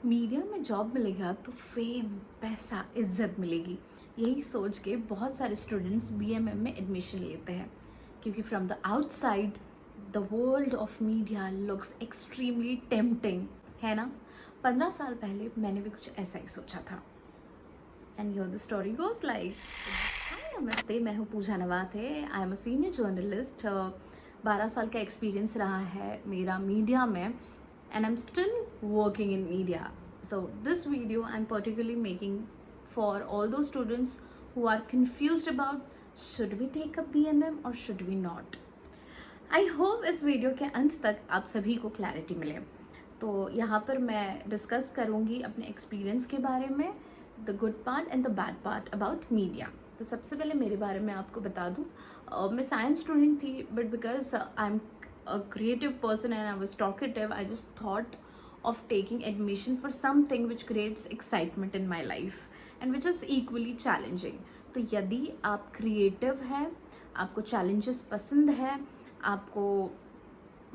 Media में job मिलेगा तो फेम, पैसा, इज्जत मिलेगी। यही सोच के बहुत सारे स्टूडेंट्स बीएमएम में एडमिशन लेते हैं, क्योंकि from the outside the world of media looks extremely tempting, है ना। 15 साल पहले मैंने भी कुछ ऐसा ही सोचा था। And your the story goes like. Hi नमस्ते, मैं हूँ Pooja Navathe. I am a senior journalist. 12 साल का एक्सपीरियंस रहा है मेरा मीडिया में, and I'm still working in media. So this video I'm particularly making for all those students who are confused about should we take a BMM or should we not. I hope इस video के अंत तक आप सभी को clarity मिले। तो यहाँ पर मैं डिस्कस करूँगी अपने एक्सपीरियंस के बारे में, the good part and the bad part about media. तो सबसे पहले मेरे बारे में आपको बता दूँ, मैं साइंस स्टूडेंट थी, but because I am a creative person and I was talkative, I just thought of taking admission for something which creates excitement in my life and which is equally challenging. तो यदि आप creative हैं, आपको challenges पसंद है, आपको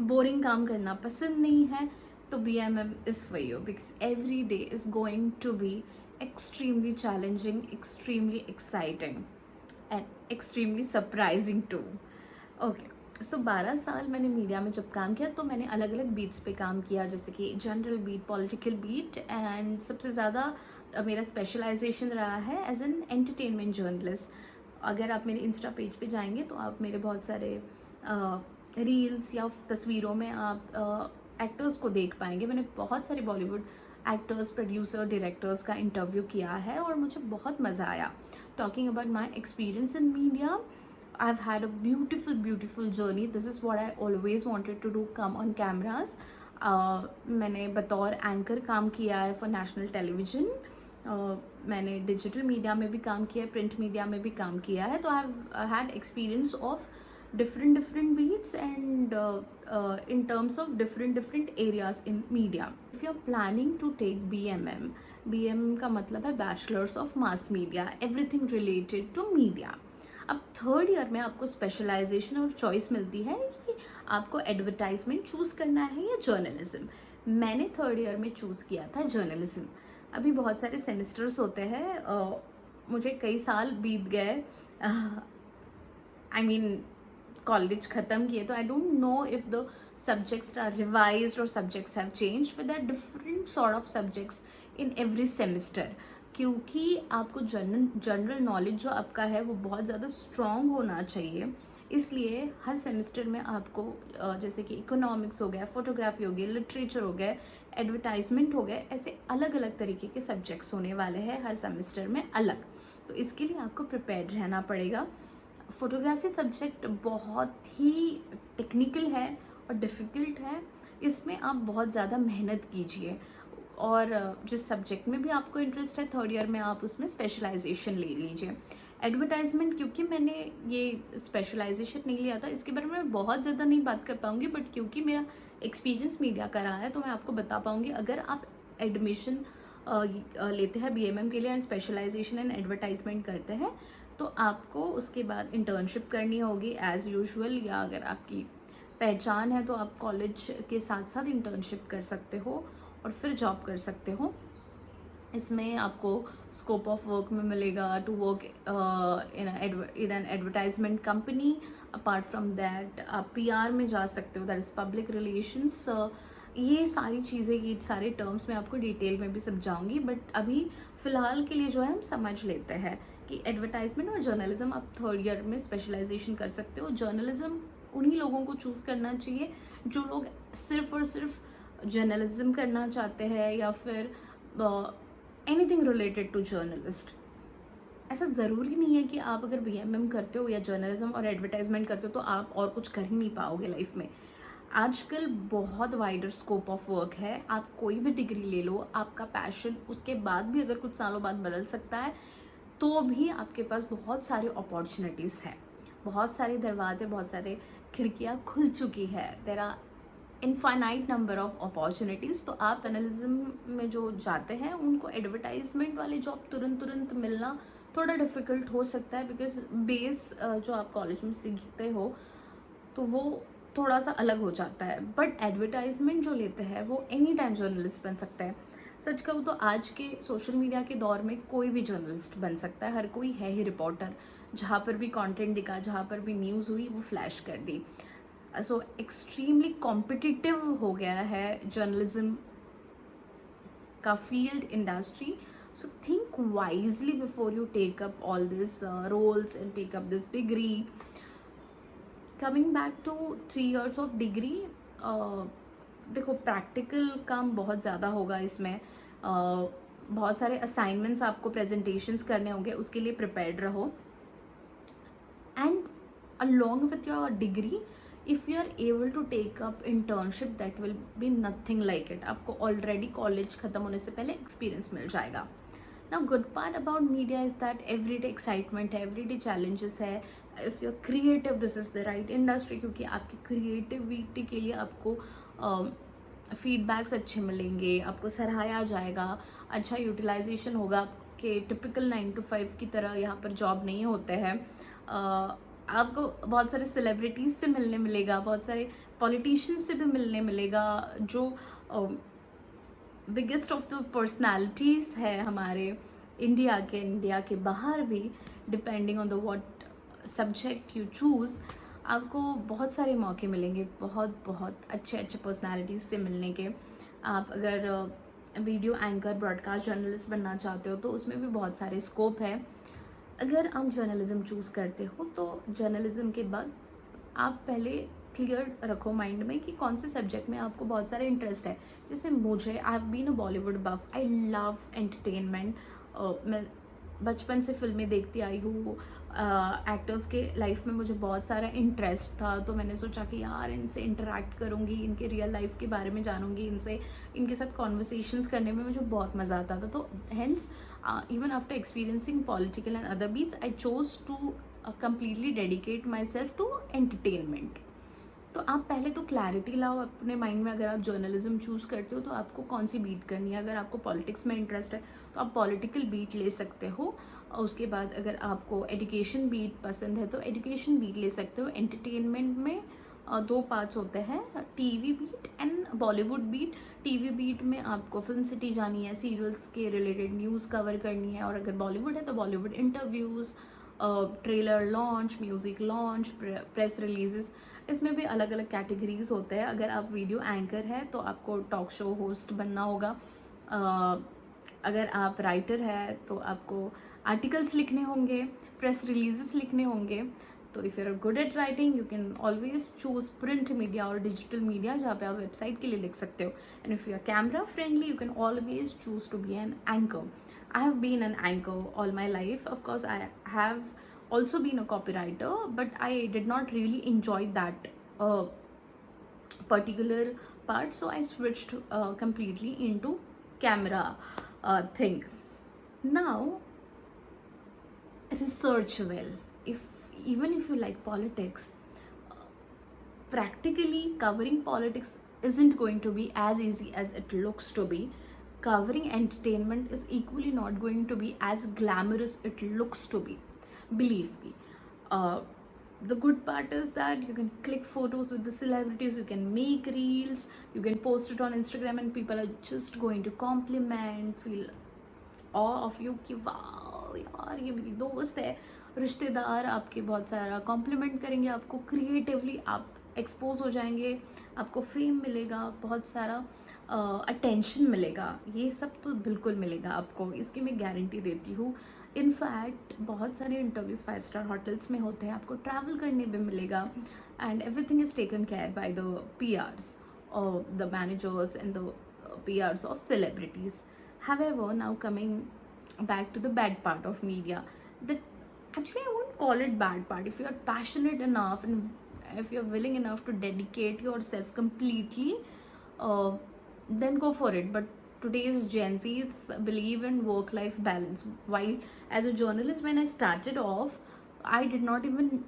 boring काम करना पसंद नहीं है, तो BMM is for you because every day is going to be extremely challenging, extremely exciting and extremely surprising too. Okay, so 12 साल मैंने मीडिया में जब काम किया तो मैंने अलग अलग बीट्स पे काम किया, जैसे कि general beat, political beat, and सबसे ज़्यादा मेरा स्पेशलाइजेशन रहा है एज एन एंटरटेनमेंट जर्नलिस्ट। अगर आप मेरे इंस्टा पेज पे जाएंगे तो आप मेरे बहुत सारे रील्स या तस्वीरों में आप एक्टर्स को देख पाएंगे। मैंने बहुत सारे बॉलीवुड एक्टर्स, प्रोड्यूसर, डायरेक्टर्स का इंटरव्यू किया है और मुझे बहुत मज़ा आया। Talking about my experience in media, I've had a beautiful journey. This is what I always wanted to do, come on cameras. मैंने बतौर एंकर काम किया है फॉर नेशनल टेलीविज़न। मैंने डिजिटल मीडिया में भी काम किया है, प्रिंट मीडिया में भी काम किया है। तो I had experience of different beats and in terms of different areas in media. If you're planning to take BMM का मतलब है bachelors of mass media, everything related to media. अब थर्ड ईयर में आपको स्पेशलाइजेशन और choice मिलती है कि आपको एडवर्टाइजमेंट चूज़ करना है या जर्नलिज्म। मैंने थर्ड ईयर में चूज़ किया था जर्नलिज्म। अभी बहुत सारे सेमेस्टर्स होते हैं, मुझे कई साल बीत गए, आई मीन कॉलेज ख़त्म किए, तो I don't know if the subjects are revised और subjects have changed, but there are different sort of subjects in every semester. क्योंकि आपको जनरल नॉलेज जो आपका है वो बहुत ज़्यादा स्ट्रॉन्ग होना चाहिए, इसलिए हर सेमेस्टर में आपको जैसे कि इकोनॉमिक्स हो गया, फोटोग्राफी हो गई, लिटरेचर हो गया, एडवर्टाइजमेंट हो गया, ऐसे अलग अलग तरीके के सब्जेक्ट्स होने वाले हैं हर सेमेस्टर में अलग। तो इसके लिए आपको प्रिपेयर्ड रहना पड़ेगा। फोटोग्राफी सब्जेक्ट बहुत ही टेक्निकल है और डिफ़िकल्ट है, इसमें आप बहुत ज़्यादा मेहनत कीजिए और जिस सब्जेक्ट में भी आपको इंटरेस्ट है थर्ड ईयर में आप उसमें स्पेशलाइजेशन ले लीजिए। एडवर्टाइजमेंट, क्योंकि मैंने ये स्पेशलाइजेशन नहीं लिया था, इसके बारे में मैं बहुत ज़्यादा नहीं बात कर पाऊँगी, बट क्योंकि मेरा एक्सपीरियंस मीडिया का रहा है तो मैं आपको बता पाऊँगी। अगर आप एडमिशन लेते हैं BMM के लिए एंड स्पेशलाइजेशन इन एडवर्टाइजमेंट करते हैं तो आपको उसके बाद इंटर्नशिप करनी होगी एज़ यूजुअल, या अगर आपकी पहचान है तो आप कॉलेज के साथ साथ इंटर्नशिप कर सकते हो और फिर जॉब कर सकते हो। इसमें आपको स्कोप ऑफ वर्क में मिलेगा to work in an advertisement company. Apart from that आप PR में जा सकते हो, दैट इज़ पब्लिक रिलेशंस। ये सारी चीज़ें, ये सारे टर्म्स मैं आपको डिटेल में भी समझाऊंगी, बट अभी फ़िलहाल के लिए जो है हम समझ लेते हैं कि एडवर्टाइजमेंट और जर्नलिज्म आप थर्ड ईयर में स्पेशलाइजेशन कर सकते हो। जर्नलिज्म उन्हीं लोगों को चूज़ करना चाहिए जो लोग सिर्फ और सिर्फ जर्नलिज्म करना चाहते हैं या फिर एनीथिंग रिलेटेड टू जर्नलिस्ट। ऐसा ज़रूरी नहीं है कि आप अगर BMM करते हो या जर्नलिज्म और एडवर्टाइजमेंट करते हो तो आप और कुछ कर ही नहीं पाओगे लाइफ में। आजकल बहुत वाइडर स्कोप ऑफ वर्क है, आप कोई भी डिग्री ले लो, आपका पैशन उसके बाद भी अगर कुछ सालों बाद बदल सकता है तो भी आपके पास बहुत सारी अपॉर्चुनिटीज़ है, बहुत सारे दरवाजे, बहुत सारे खिड़कियाँ खुल चुकी है। There are infinite number of opportunities. तो आप जर्नलिज्म में जो जाते हैं उनको एडवर्टाइजमेंट वाले जॉब तुरंत मिलना थोड़ा डिफ़िकल्ट हो सकता है, बिकॉज बेस जो आप कॉलेज में सीखते हो तो वो थोड़ा सा अलग हो जाता है। बट एडवर्टाइजमेंट जो लेते हैं वो एनी टाइम जर्नलिस्ट बन सकते हैं। सच कहूँ तो आज के सोशल मीडिया के दौर में कोई भी जर्नलिस्ट बन सकता है, हर कोई है ही रिपोर्टर। जहाँ पर भी कंटेंट दिखा, जहाँ पर भी न्यूज़ हुई, वो फ्लैश कर दी। सो एक्सट्रीमली कॉम्पिटिटिव हो गया है जर्नलिज्म का field, industry. So think wisely before you take up all these roles and take up this degree. Coming back to 3 years of degree, देखो प्रैक्टिकल काम बहुत ज़्यादा होगा इसमें. बहुत सारे असाइनमेंट्स आपको प्रेजेंटेशंस करने होंगे, उसके लिए प्रिपेयर्ड रहो. And along with your degree, if you are able to take up internship, that will be nothing like it. आपको already कॉलेज ख़त्म होने से पहले एक्सपीरियंस मिल जाएगा. Now good part about media is that everyday excitement है, everyday challenges है. If you're creative, this is the right industry, क्योंकि आपकी creativity के लिए आपको फीडबैक्स अच्छे मिलेंगे, आपको सराहाया जाएगा, अच्छा यूटिलाइजेशन होगा. कि टिपिकल 9 to 5 की तरह यहाँ पर जॉब नहीं होते हैं. आपको बहुत सारे सेलिब्रिटीज़ से मिलने मिलेगा, बहुत सारे पॉलिटिशियंस से भी मिलने मिलेगा, जो बिगेस्ट ऑफ द पर्सनालिटीज़ है हमारे इंडिया के बाहर भी. Depending on the what subject you choose, आपको बहुत सारे मौके मिलेंगे बहुत बहुत अच्छे अच्छे पर्सनालिटीज़ से मिलने के. आप अगर वीडियो एंकर, ब्रॉडकास्ट जर्नलिस्ट बनना चाहते हो तो उसमें भी बहुत सारे स्कोप है. अगर आप जर्नलिज्म चूज़ करते हो तो जर्नलिज्म के बाद आप पहले क्लियर रखो माइंड में कि कौन से सब्जेक्ट में आपको बहुत सारा इंटरेस्ट है. जैसे मुझे, I have been a Bollywood buff, I love entertainment. मैं बचपन से फिल्में देखती आई हूँ. एक्टर्स के लाइफ में मुझे बहुत सारा इंटरेस्ट था, तो मैंने सोचा कि यार इनसे इंटरेक्ट करूँगी, इनके रियल लाइफ के बारे में जानूँगी, इनके साथ कॉन्वर्सेशंस करने में मुझे बहुत मज़ा आता था. तो hence even after experiencing political and other beats, I chose to completely dedicate myself to entertainment. तो आप पहले तो क्लैरिटी लाओ अपने माइंड में. अगर आप जर्नलिज्म चूज़ करते हो तो आपको कौन सी बीट करनी है. अगर आपको पॉलिटिक्स में इंटरेस्ट है तो आप पॉलिटिकल बीट ले सकते हो. और उसके बाद अगर आपको एजुकेशन बीट पसंद है तो एजुकेशन बीट ले सकते हो. एंटरटेनमेंट में 2 पार्ट्स होते हैं, TV beat and Bollywood beat. TV beat में आपको फिल्म सिटी जानी है, सीरियल्स के रिलेटेड न्यूज़ कवर करनी है. और अगर बॉलीवुड है तो Bollywood interviews, trailer launch, music launch, press releases. इसमें भी अलग अलग कैटेगरीज होते हैं. अगर आप वीडियो एंकर है तो आपको टॉक शो होस्ट बनना होगा. अगर आप राइटर है तो आपको आर्टिकल्स लिखने होंगे, प्रेस रिलीजेस लिखने होंगे. तो if you are good at writing, you can always choose print media और डिजिटल मीडिया, जहाँ पे आप वेबसाइट के लिए लिख सकते हो. And if you are camera friendly, you can always choose to be an anchor. I have been an anchor all my life. Of course, I have also been a copywriter, but I did not really enjoy that particular part, so I switched completely into camera thing. Now, research well. Even if you like politics, practically covering politics isn't going to be as easy as it looks to be. Covering entertainment is equally not going to be as glamorous it looks to be, believe me. The good part is that you can click photos with the celebrities, you can make reels, you can post it on Instagram, and people are just going to compliment, feel awe of you कि वाह यार ये मेरी दोस्त है. रिश्तेदार आपके बहुत सारा कॉम्प्लीमेंट करेंगे आपको. क्रिएटिवली आप एक्सपोज हो जाएंगे, आपको फेम मिलेगा, बहुत सारा अटेंशन मिलेगा. ये सब तो बिल्कुल मिलेगा आपको, इसकी मैं गारंटी देती हूँ. इनफैक्ट बहुत सारे इंटरव्यूज़ 5 स्टार होटल्स में होते हैं, आपको ट्रैवल करने भी मिलेगा. And everything is taken care by the PRs, the managers and the PRs of celebrities. However, now coming back to the bad part of media, that actually I won't call it bad part. If you are passionate enough and if you're willing enough to dedicate yourself completely, then go for it. But today's Gen Zs believe in work-life balance. While as a journalist, when I started off, I did not even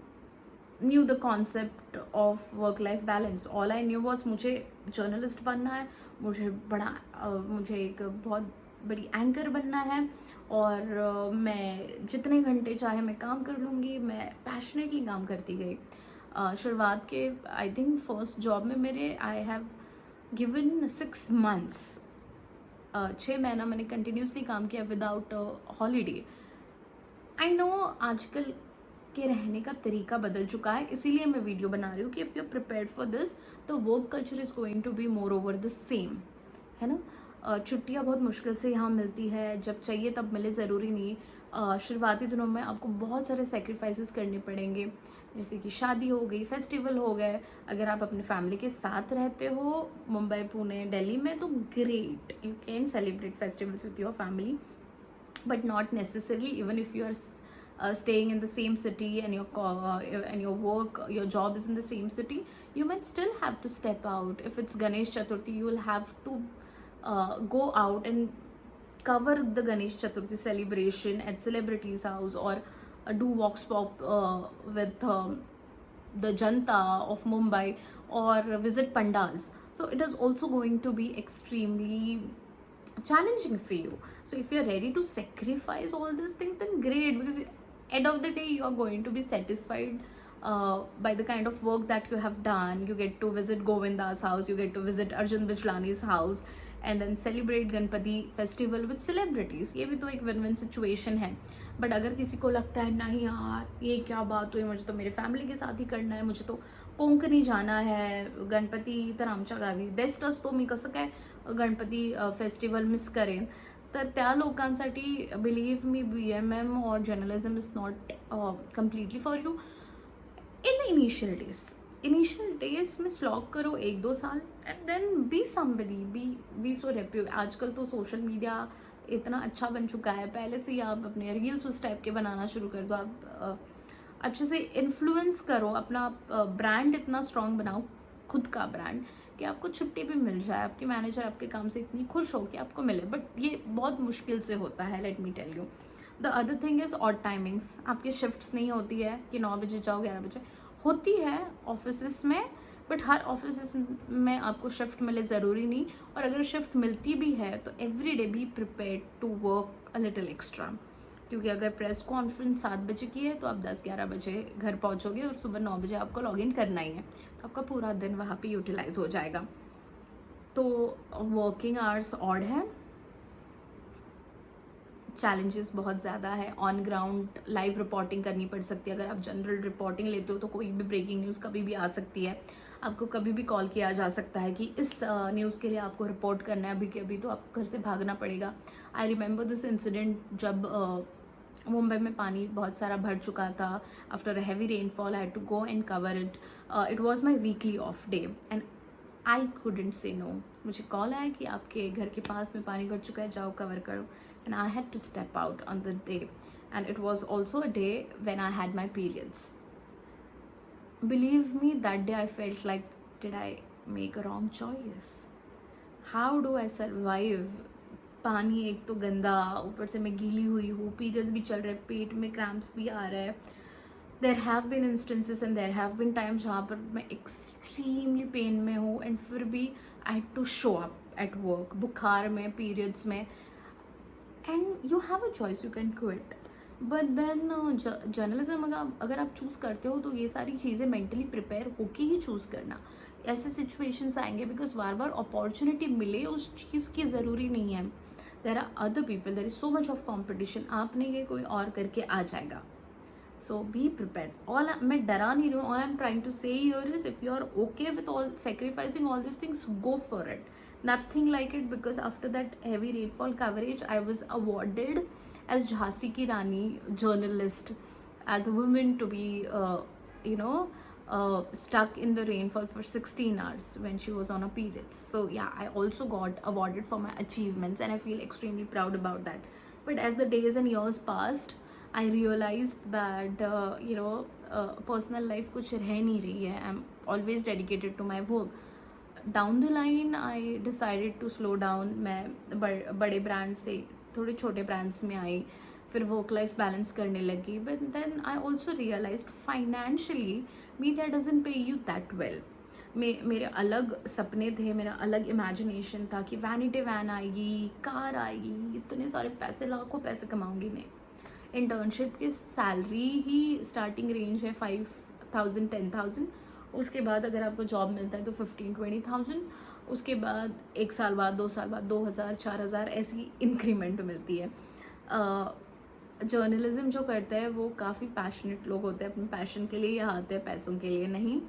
knew the concept of work-life balance. All I knew was मुझे journalist बनना है, मुझे एक बहुत बड़ी anchor बनना है, और मैं जितने घंटे चाहे मैं काम कर लूँगी. मैं पैशनेटली काम करती गई. शुरुआत के आई थिंक फर्स्ट जॉब में मेरे आई हैव given 6 months 6 महीना मैंने कंटिन्यूसली काम किया विदाउट हॉलीडे। आई नो आजकल के रहने का तरीका बदल चुका है, इसीलिए मैं वीडियो बना रही हूँ कि if you prepared for this तो work culture is going to be more over the same, है ना। छुट्टियाँ बहुत मुश्किल से यहाँ मिलती है, जब चाहिए तब मिले, ज़रूरी नहीं। शुरुआती दिनों में आपको बहुत सारे सेक्रीफाइसेस करने पड़ेंगे, जैसे कि शादी हो गई, फेस्टिवल हो गए। अगर आप अपने फैमिली के साथ रहते हो मुंबई, पुणे, दिल्ली में, तो great, you can celebrate festivals with your family, but not necessarily. Even if you are staying in the same city and your work, your job is in the same city, you might still have to step out. If it's Ganesh Chaturthi, you will have to go out and cover the Ganesh Chaturthi celebration at celebrities house, or do walks pop with the Janta of Mumbai, or visit pandals. So it is also going to be extremely challenging for you. So if you're ready to sacrifice all these things, then great, because end of the day you are going to be satisfied by the kind of work that you have done. You get to visit Govinda's house, you get to visit Arjun Bijlani's house, and then celebrate Ganpati festival with celebrities. ये भी तो एक win win situation है. But अगर किसी को लगता है नहीं यार ये क्या बात हुई, मुझे तो मेरे फॅमिली के साथ ही करना आहे, मुझे तो कोंकणी जाना है, गणपती तर आमच्या गावी बेस्ट असतो, मी कसं काय गणपती फेस्टिवल मिस करेन. तर त्या लोकांसाठी बिलीव मी BMM और journalism is not completely for you in the initial days में स्लॉग करो 1-2 साल and then be somebody, be so रेप्यू. आजकल तो सोशल मीडिया इतना अच्छा बन चुका है, पहले से ही आप अपने रील्स उस टाइप के बनाना शुरू कर दो, आप अच्छे से इन्फ्लुएंस करो, अपना ब्रांड इतना स्ट्रॉन्ग बनाओ, खुद का ब्रांड, कि आपको छुट्टी भी मिल जाए, आपके मैनेजर आपके काम से इतनी खुश हो कि आपको मिले. बट ये बहुत मुश्किल से होता है, let me tell you. The other thing is odd timings. आपकी शिफ्ट्स नहीं होती है कि 9 बजे जाओ 11 बजे, होती है ऑफिस में, बट हर ऑफिस में आपको शिफ्ट मिले ज़रूरी नहीं. और अगर शिफ्ट मिलती भी है तो every day be prepared to work a little extra, क्योंकि अगर प्रेस कॉन्फ्रेंस 7 बजे की है तो आप 10-11 बजे घर पहुंचोगे और सुबह 9 बजे आपको लॉग इन करना ही है, तो आपका पूरा दिन वहाँ पे यूटिलाइज हो जाएगा. तो वर्किंग आवर्स ऑड है, चैलेंजेस बहुत ज़्यादा है. ऑन ग्राउंड लाइव रिपोर्टिंग करनी पड़ सकती है. अगर आप जनरल रिपोर्टिंग लेते हो तो कोई भी ब्रेकिंग न्यूज़ कभी भी आ सकती है, आपको कभी भी कॉल किया जा सकता है कि इस न्यूज़ के लिए आपको रिपोर्ट करना है अभी के अभी, तो आपको घर से भागना पड़ेगा. आई रिमेंबर दिस इंसिडेंट जब मुंबई में पानी बहुत सारा भर चुका था. After a heavy rainfall I had to go and cover it. It was my weekly off day and I couldn't say no. मुझे कॉल आया कि आपके घर के पास में पानी भर चुका है, जाओ कवर करो. And I had to step out on the day and it was also a day when I had my periods. Believe me, that day I felt like, did I make a wrong choice? How do I survive? पानी एक तो गंदा, ऊपर से मैं गीली हुई हूँ, पीरियड्स भी चल रहे, पेट में क्रैम्प्स भी आ रहे हैं. There have been instances and there have been times जहाँ पर मैं एक्सट्रीमली पेन में हूँ एंड फिर भी I had to show up at work, बुखार में, पीरियड्स में. And you have a choice, you can quit. But then journalism अगर आप चूज़ करते हो तो ये सारी चीज़ें मेंटली प्रिपेयर होके ही चूज़ करना. ऐसे सिचुएशंस आएंगे बिकॉज बार बार अपॉर्चुनिटी मिले उस चीज़ की ज़रूरी नहीं है. There are other people, there is so much of competition, आप नहीं गए कोई और करके आ जाएगा. सो बी प्रिपेयर्ड. ऑल मैं डरा नहीं रही हूँ. All I am trying to say here is if you are okay with all sacrificing all this things, go for it. Nothing like it, because after that heavy rainfall coverage I was awarded as Jhansi Ki Rani journalist, as a woman to be stuck in the rainfall for 16 hours when she was on her periods. So yeah, I also got awarded for my achievements and I feel extremely proud about that. But as the days and years passed, I realized that personal life कुछ रह नहीं रही है. I'm always dedicated to my work. Down the line I decided to slow down. मैं बड़े brand से थोड़े छोटे ब्रांड्स में आई, फिर वर्क लाइफ बैलेंस करने लगी. But then I also realise financially media doesn't pay you that well. मेरे अलग सपने थे, मेरा अलग इमेजिनेशन था कि वैनिटी वैन आएगी, कार आएगी, इतने सारे पैसे, लाखों पैसे कमाऊंगी मैं. इंटर्नशिप की सैलरी ही स्टार्टिंग रेंज है 5,000 10,000. उसके बाद अगर आपको जॉब मिलता है तो 15-20,000. उसके बाद 1 साल बाद, 2 साल बाद 2000, 4000 ऐसी इंक्रीमेंट मिलती है। जर्नलिज्म जो करते हैं वो काफ़ी पैशनेट लोग होते हैं, अपने पैशन के लिए यहाँ आते हैं, पैसों के लिए नहीं।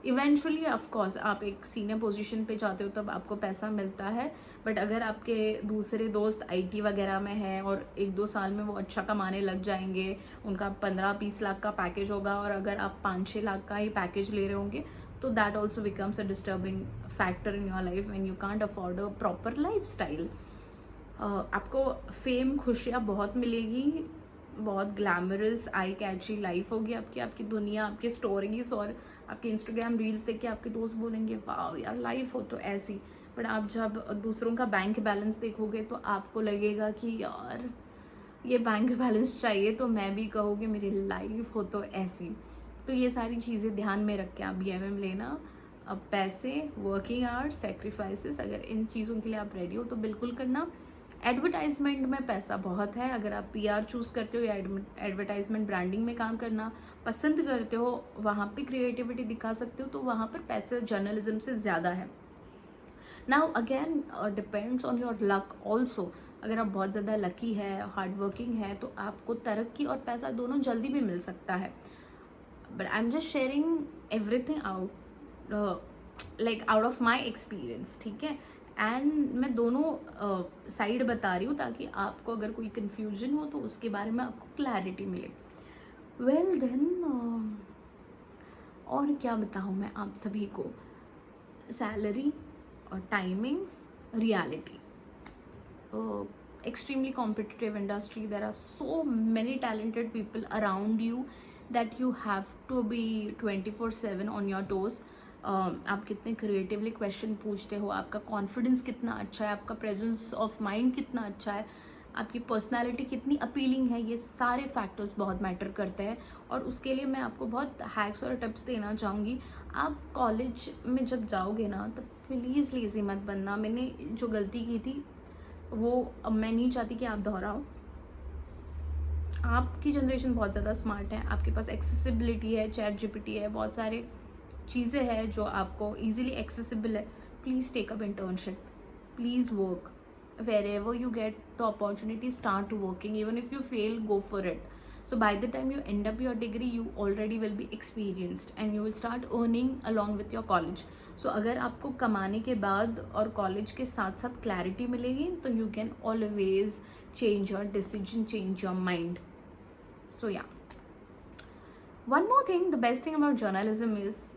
इवेंचुअली ऑफ कोर्स आप एक सीनियर पोजीशन पे जाते हो तब आपको पैसा मिलता है, बट अगर आपके दूसरे दोस्त आईटी वगैरह में हैं और 1-2 साल में वो अच्छा कमाने लग जाएंगे, उनका 15-20 लाख का पैकेज होगा और अगर आप 5-6 लाख का ही पैकेज ले रहे होंगे, तो that also becomes a disturbing factor in your life when you can't afford a proper life style. आपको फेम, खुशियाँ बहुत मिलेगी, बहुत ग्लैमरस आई कैची लाइफ होगी आपकी, आपकी दुनिया, आपकी स्टोरीज और आपके इंस्टाग्राम रील्स देख के आपके दोस्त बोलेंगे वाह यार लाइफ हो तो ऐसी। बट आप जब दूसरों का बैंक बैलेंस देखोगे तो आपको लगेगा कि यार ये बैंक बैलेंस चाहिए तो मैं भी कहूँगी मेरी लाइफ हो तो ऐसी। तो ये सारी चीज़ें ध्यान में रख के आप BMM लेना। अब पैसे, वर्किंग आवर्स, सेक्रीफाइसेस, अगर इन चीज़ों के लिए आप रेडी हो तो बिल्कुल करना। एडवर्टाइजमेंट में पैसा बहुत है, अगर आप PR चूज़ करते हो या एडवर्टाइजमेंट ब्रांडिंग में काम करना पसंद करते हो, वहाँ पे क्रिएटिविटी दिखा सकते हो, तो वहाँ पर पैसे जर्नलिज्म से ज़्यादा है। Now again depends on your luck also. अगर आप बहुत ज़्यादा लकी है, हार्ड वर्किंग है, तो आपको तरक्की और पैसा दोनों जल्दी भी मिल सकता है। But I am just sharing everything out like out of my experience, ठीक है। एंड मैं दोनों साइड बता रही हूँ ताकि आपको अगर कोई कन्फ्यूजन हो तो उसके बारे में आपको क्लैरिटी मिले। वेल देन और क्या बताऊँ मैं आप सभी को, सैलरी और timings, reality, extremely competitive industry, there are so many talented people around you that you have to be 24/7 on your toes. आप कितने क्रिएटिवली क्वेश्चन पूछते हो, आपका कॉन्फिडेंस कितना अच्छा है, आपका प्रेजेंस ऑफ माइंड कितना अच्छा है, आपकी पर्सनालिटी कितनी अपीलिंग है, ये सारे फैक्टर्स बहुत मैटर करते हैं। और उसके लिए मैं आपको बहुत हैक्स और टिप्स देना चाहूँगी। आप कॉलेज में जब जाओगे ना तब प्लीज़ लेज़ी मत बनना। मैंने जो गलती की थी वो अब मैं नहीं चाहती कि आप दोहराओ। आपकी जनरेशन बहुत ज़्यादा स्मार्ट है, आपके पास एक्सेसिबिलिटी है, ChatGPT है, बहुत सारे चीज़ें हैं जो आपको इजीली एक्सेसिबल है। Please take up internship, please work wherever you get the opportunity, start working. Even if you fail, go for it. So by the time you end up your degree, you already will be experienced and you will start earning along with your college. So अगर आपको कमाने के बाद और college के साथ साथ clarity मिलेगी तो you can always change your decision, change your mind. So yeah. One more thing, the best thing about journalism is,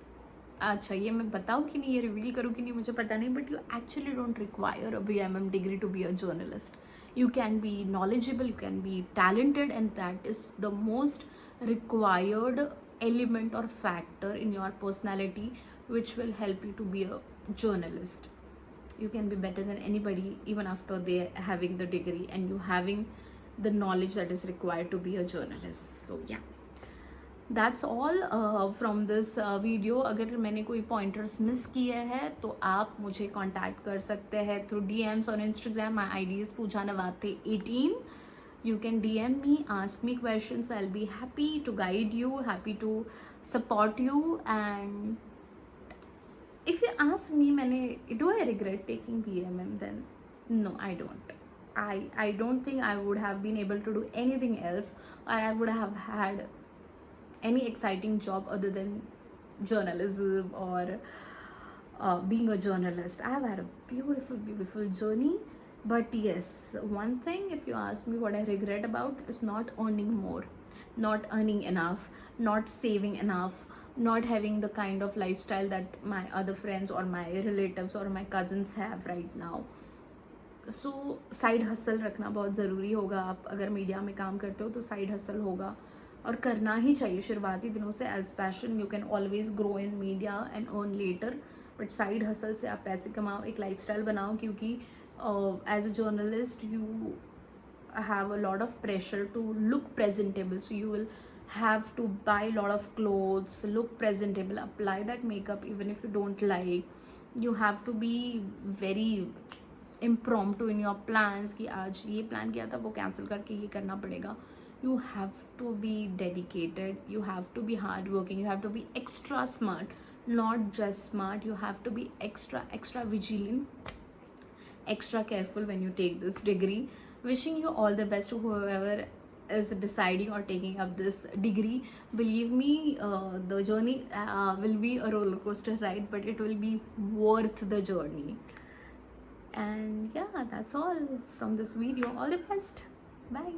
अच्छा ये मैं बताऊँ कि नहीं, ये रिवील करूँ कि नहीं मुझे पता नहीं, but you actually don't require a BMM degree to be a journalist. You can be knowledgeable, you can be talented, and that is the most required element or factor in your personality which will help you to be a journalist. You can be better than anybody even after they having the degree and you having the knowledge that is required to be a journalist. So yeah, that's all from this video. अगर मैंने कोई pointers miss किए हैं तो आप मुझे contact कर सकते हैं through DMs on Instagram. My ID is Pooja Nawate 18. You can DM me, ask me questions. I'll be happy to guide you, happy to support you. And if you ask me, do I regret taking BMM? Then no, I don't. I don't think I would have been able to do anything else, or I would have had any exciting job other than journalism or being a journalist. I have had a beautiful journey. But yes, one thing, if you ask me what I regret about, is not earning more, not earning enough, not saving enough, not having the kind of lifestyle that my other friends or my relatives or my cousins have right now. So side hustle रखना बहुत ज़रूरी होगा. आप अगर media में काम करते हो तो साइड हसल होगा और करना ही चाहिए शुरुआती दिनों से as passion. You can always grow in media and earn later, but side hustle से आप पैसे कमाओ, एक लाइफस्टाइल बनाओ, क्योंकि as a journalist you have a lot of pressure to look presentable. So you will have to buy a lot of clothes, look presentable, apply that makeup even if you don't like. You have to be very impromptu in your plans कि आज ये plan किया था वो cancel करके ये करना पड़ेगा. You have to be dedicated, you have to be hardworking, you have to be extra smart not just smart, you have to be extra vigilant, extra careful when you take this degree. Wishing you all the best to whoever is deciding or taking up this degree. Believe me, the journey will be a roller coaster ride, but it will be worth the journey. And yeah, that's all from this video. All the best. Bye.